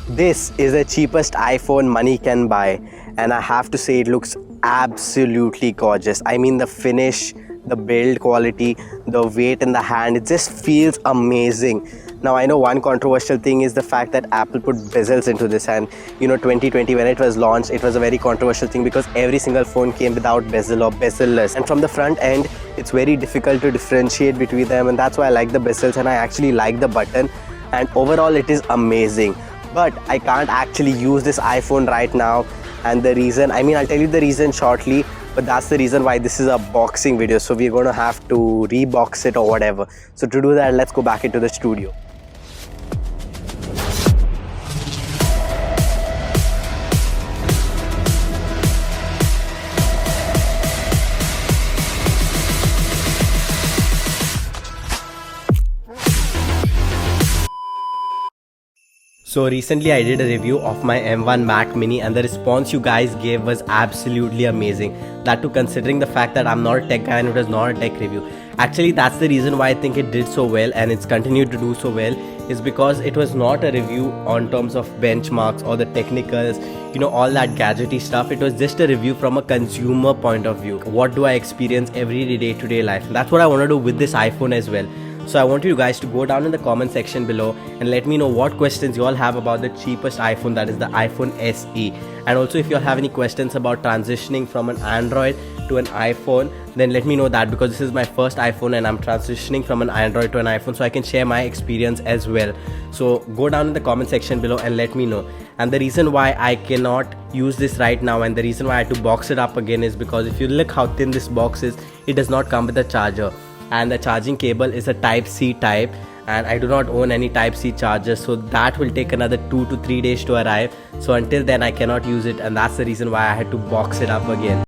This is the cheapest iPhone money can buy, and I have to say it looks absolutely gorgeous. I mean, the finish, the build quality, the weight in the hand, it just feels amazing. Now I know one controversial thing is the fact that Apple put bezels into this, and 2020 when it was launched, it was a very controversial thing because every single phone came without bezel or bezelless, and from the front end it's very difficult to differentiate between them, and that's why I like the bezels and I actually like the button, and overall it is amazing. But I can't actually use this iPhone right now, and the reason, I'll tell you the reason shortly, but that's the reason why this is a boxing video, so we're going to have to rebox it or whatever. So to do that, let's go back into the studio. So recently I did a review of my M1 Mac Mini, and the response you guys gave was absolutely amazing. That too considering the fact that I'm not a tech guy and it was not a tech review. Actually, that's the reason why I think it did so well and it's continued to do so well, is because it was not a review on terms of benchmarks or the technicals, all that gadgety stuff. It was just a review from a consumer point of view. What do I experience every day-to-day life? And that's what I want to do with this iPhone as well. So I want you guys to go down in the comment section below and let me know what questions you all have about the cheapest iPhone, that is the iPhone SE. And also if you all have any questions about transitioning from an Android to an iPhone, then let me know that, because this is my first iPhone and I'm transitioning from an Android to an iPhone, so I can share my experience as well. So go down in the comment section below and let me know. And the reason why I cannot use this right now and the reason why I had to box it up again is because if you look how thin this box is, it does not come with a charger. And the charging cable is a Type-C type, and I do not own any Type-C charger, so that will take another 2 to 3 days to arrive. So until then I cannot use it, and that's the reason why I had to box it up again.